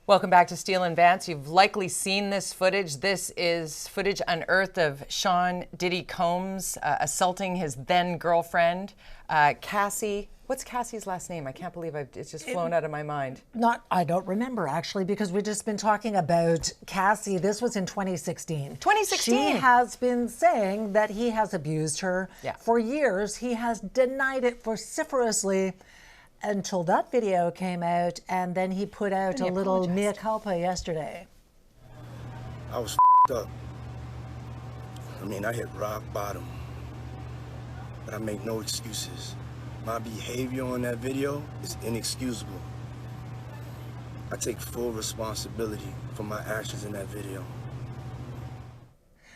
Welcome back to Steele and Vance. You've likely seen this footage. This is footage unearthed of Sean Diddy Combs assaulting his then girlfriend, Cassie. What's Cassie's last name? I can't believe it's just flown out of my mind. I don't remember actually, because we've just been talking about Cassie. This was in 2016. 2016. She has been saying that he has abused her for years. He has denied it vociferously until that video came out, and then he put out a little mea culpa yesterday. I was up. I mean, I hit rock bottom, but I make no excuses. My behavior on that video is inexcusable. I take full responsibility for my actions in that video.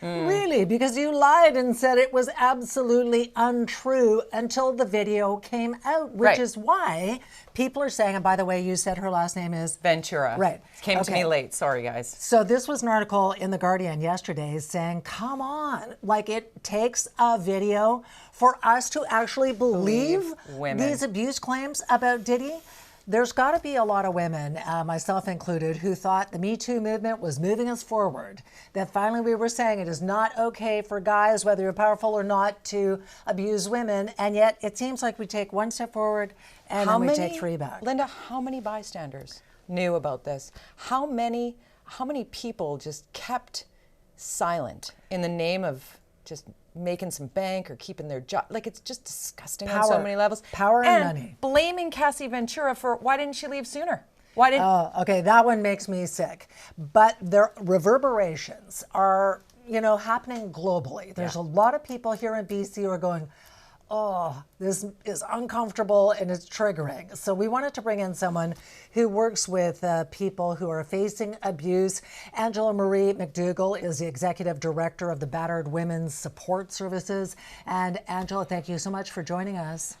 Really? Because you lied and said it was absolutely untrue until the video came out, which is why people are saying, and by the way, you said her last name is? Ventura. Right. Came to me late. Sorry, guys. So this was an article in The Guardian yesterday saying, come on, like it takes a video for us to actually believe these abuse claims about Diddy. There's got to be a lot of women, myself included, who thought the Me Too movement was moving us forward. That finally we were saying it is not okay for guys, whether you're powerful or not, to abuse women. And yet it seems like we take one step forward and then we take three back. Linda, how many bystanders knew about this? How many people just kept silent in the name of just making some bank or keeping their job? Like, it's just disgusting on so many levels. Power and money. Blaming Cassie Ventura for why didn't she leave sooner? Why didn't? Oh, okay, that one makes me sick. But their reverberations are, happening globally. There's a lot of people here in BC who are going, oh, this is uncomfortable and it's triggering. So we wanted to bring in someone who works with people who are facing abuse. Angela Marie MacDougall is the executive director of the Battered Women's Support Services. And Angela, thank you so much for joining us.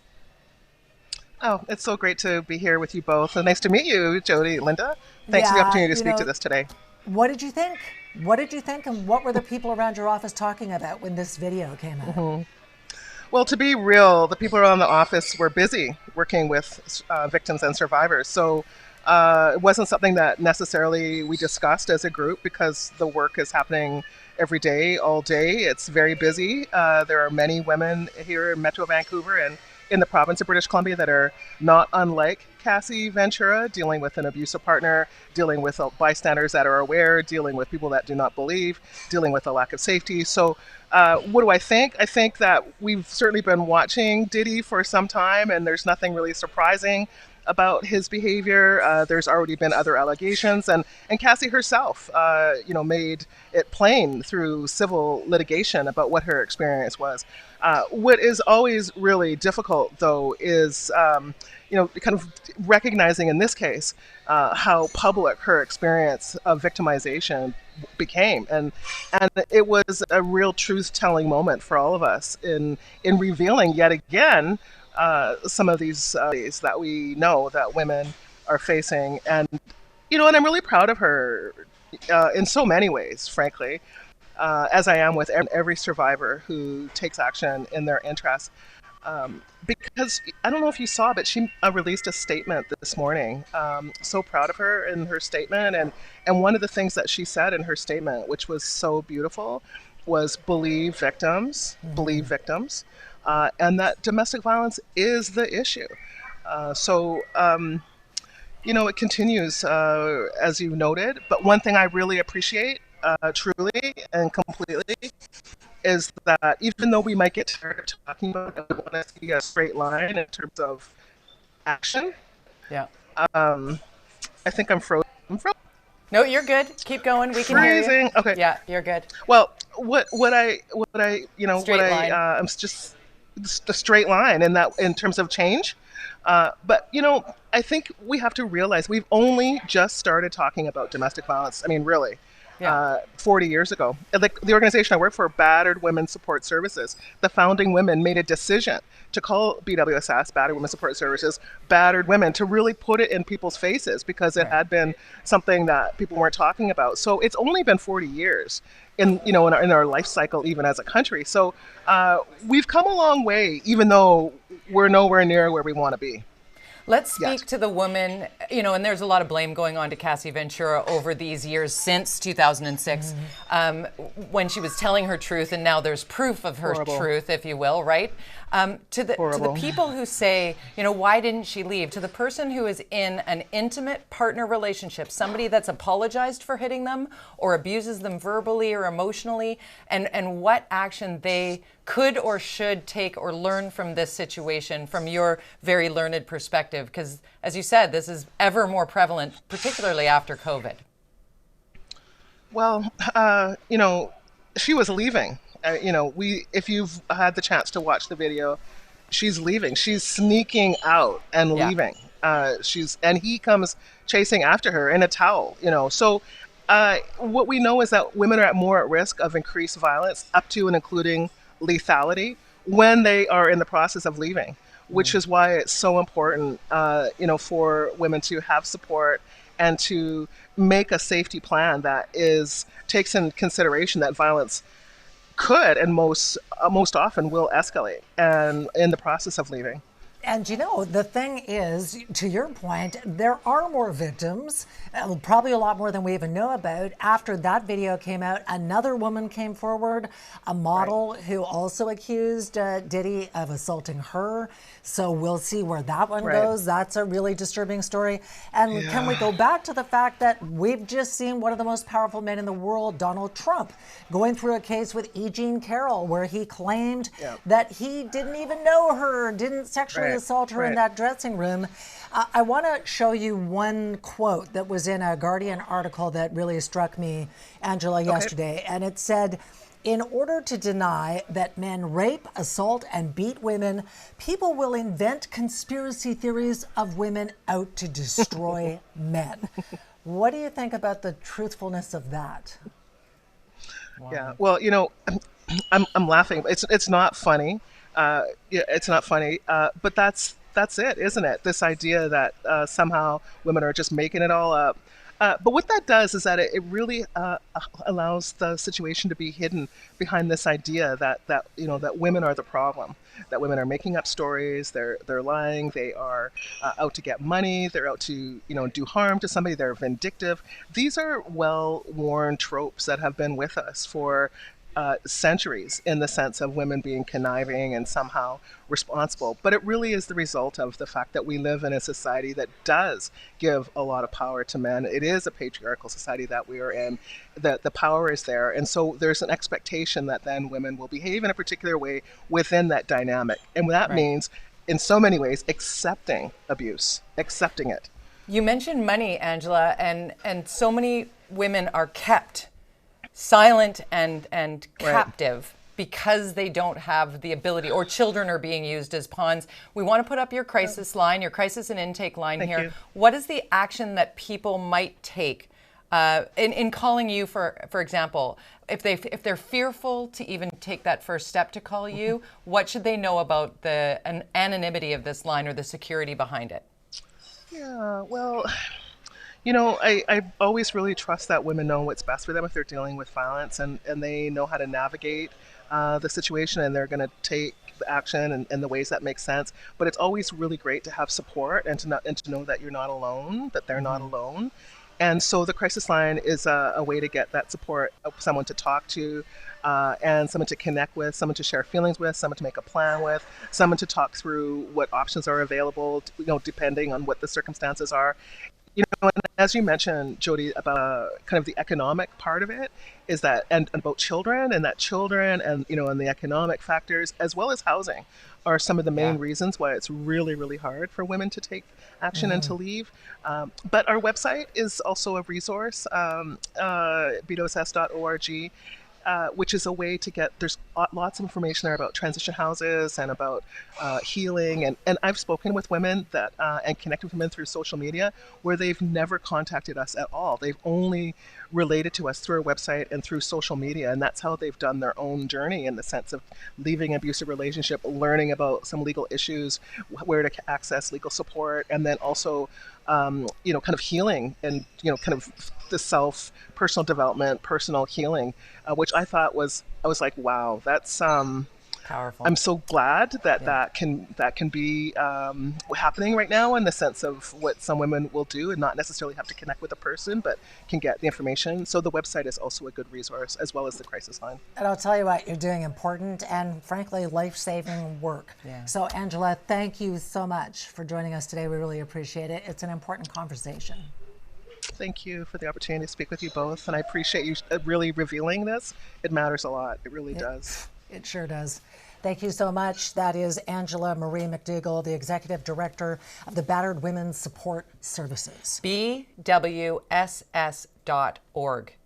Oh, it's so great to be here with you both. And nice to meet you, Jody, Linda. Thanks for the opportunity to speak to this today. What did you think? What did you think, and what were the people around your office talking about when this video came out? Well, to be real, the people around the office were busy working with victims and survivors. So it wasn't something that necessarily we discussed as a group because the work is happening every day, all day. It's very busy. There are many women here in Metro Vancouver and in the province of British Columbia that are not unlike Cassie Ventura, dealing with an abusive partner, dealing with bystanders that are aware, dealing with people that do not believe, dealing with a lack of safety. So what do I think? I think that we've certainly been watching Diddy for some time, and there's nothing really surprising about his behavior. There's already been other allegations, and Cassie herself, made it plain through civil litigation about what her experience was. What is always really difficult, though, is kind of recognizing in this case how public her experience of victimization became, and it was a real truth-telling moment for all of us in revealing yet again some of these ways that we know that women are facing. And and I'm really proud of her in so many ways, frankly, as I am with every survivor who takes action in their interest. Because I don't know if you saw, but she released a statement this morning. So proud of her in her statement. And one of the things that she said in her statement, which was so beautiful, was believe victims, and that domestic violence is the issue. It continues, as you noted. But one thing I really appreciate, truly and completely, is that even though we might get tired of talking about it, I want to see a straight line in terms of action. Yeah. I think I'm frozen. No, you're good. Keep going. We can hear you. Okay. Yeah, you're good. Well, I'm just the straight line in terms of change. But I think we have to realize we've only just started talking about domestic violence. I mean, really. 40 years ago. Like the organization I work for, Battered Women's Support Services, the founding women made a decision to call BWSS, Battered Women's Support Services, Battered Women, to really put it in people's faces because it had been something that people weren't talking about. So it's only been 40 years in our life cycle, even as a country. So we've come a long way, even though we're nowhere near where we want to be. Let's speak to the woman, and there's a lot of blame going on to Cassie Ventura over these years since 2006, when she was telling her truth, and now there's proof of her truth, if you will, right? To the people who say, why didn't she leave? To the person who is in an intimate partner relationship, somebody that's apologized for hitting them or abuses them verbally or emotionally, and what action they could or should take or learn from this situation from your very learned perspective, because as you said, this is ever more prevalent, particularly after COVID. Well, she was leaving. If you've had the chance to watch the video, she's leaving. She's sneaking out and leaving. And he comes chasing after her in a towel. So what we know is that women are more at risk of increased violence, up to and including lethality, when they are in the process of leaving, which is why it's so important, for women to have support and to make a safety plan that takes in consideration that violence could and most often will escalate and in the process of leaving. And the thing is, to your point, there are more victims, probably a lot more than we even know about. After that video came out, another woman came forward, a model who also accused Diddy of assaulting her. So we'll see where that one goes. That's a really disturbing story. And can we go back to the fact that we've just seen one of the most powerful men in the world, Donald Trump, going through a case with E. Jean Carroll, where he claimed that he didn't even know her, didn't sexually assault her in that dressing room. I want to show you one quote that was in a Guardian article that really struck me, Angela, yesterday. And it said, "In order to deny that men rape, assault, and beat women, people will invent conspiracy theories of women out to destroy men." What do you think about the truthfulness of that? Wow. Yeah, well, I'm laughing. It's not funny. It's not funny, but that's it, isn't it? This idea that somehow women are just making it all up. But what that does is that it really allows the situation to be hidden behind this idea that women are the problem, that women are making up stories, they're lying, they are out to get money, they're out to do harm to somebody, they're vindictive. These are well-worn tropes that have been with us for centuries, in the sense of women being conniving and somehow responsible. But it really is the result of the fact that we live in a society that does give a lot of power to men. It is a patriarchal society that we are in, that the power is there. And so there's an expectation that then women will behave in a particular way within that dynamic. And that means, in so many ways, accepting abuse, accepting it. You mentioned money, Angela, and so many women are kept silent and captive because they don't have the ability, or children are being used as pawns. We want to put up your crisis line, your crisis and intake line here. What is the action that people might take in calling you, for example, if they're fearful to even take that first step to call you, what should they know about the anonymity of this line or the security behind it? Yeah, well, I always really trust that women know what's best for them if they're dealing with violence, and they know how to navigate the situation, and they're going to take action in the ways that make sense. But it's always really great to have support and to know that you're not alone, that they're not alone. And so the crisis line is a way to get that support, someone to talk to, and someone to connect with, someone to share feelings with, someone to make a plan with, someone to talk through what options are available, depending on what the circumstances are. And as you mentioned, Jody, about kind of the economic part of it, is that, and about children, and that children and the economic factors, as well as housing, are some of the main reasons why it's really, really hard for women to take action and to leave. But our website is also a resource, bdoss.org. Which is a way to there's lots of information there about transition houses and about healing. And I've spoken with women and connected with women through social media where they've never contacted us at all. They've only related to us through our website and through social media. And that's how they've done their own journey, in the sense of leaving an abusive relationship, learning about some legal issues, where to access legal support, and then also kind of healing and, kind of the personal development, personal healing, which I thought I was like, wow, that's I'm so glad that that can be happening right now, in the sense of what some women will do and not necessarily have to connect with a person, but can get the information. So the website is also a good resource, as well as the crisis line. And I'll tell you what, you're doing important and frankly life-saving work. Yeah. So Angela, thank you so much for joining us today. We really appreciate it. It's an important conversation. Thank you for the opportunity to speak with you both, and I appreciate you really revealing this. It matters a lot. It really does. It sure does. Thank you so much. That is Angela Marie MacDougall, the Executive Director of the Battered Women's Support Services. BWSS.org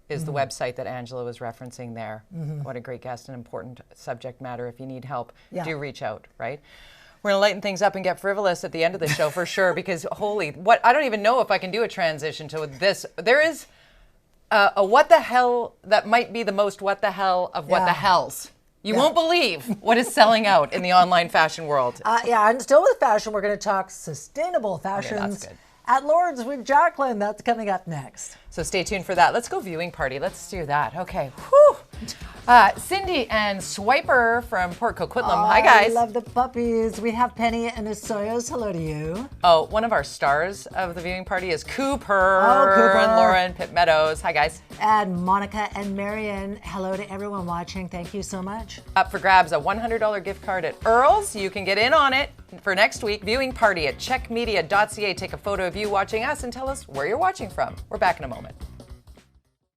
is the website that Angela was referencing there. What a great guest and important subject matter. If you need help, do reach out, right? We're gonna lighten things up and get frivolous at the end of the show for sure, because holy, I don't even know if I can do a transition to this. There is a what the hell that might be the most what the hell of what the hells. You won't believe what is selling out in the online fashion world. And still with fashion, we're going to talk sustainable fashions at Lord's with Jacqueline. That's coming up next. So stay tuned for that. Let's go viewing party. Let's do that. Okay. Cindy and Swiper from Port Coquitlam. Hi, guys. I love the puppies. We have Penny and Osoyos. Hello to you. Oh, one of our stars of the viewing party is Cooper. Oh, Cooper. And Lauren Pitt Meadows. Hi, guys. And Monica and Marion. Hello to everyone watching. Thank you so much. Up for grabs, a $100 gift card at Earl's. You can get in on it for next week. Viewing party at checkmedia.ca. Take a photo of you watching us and tell us where you're watching from. We're back in a moment.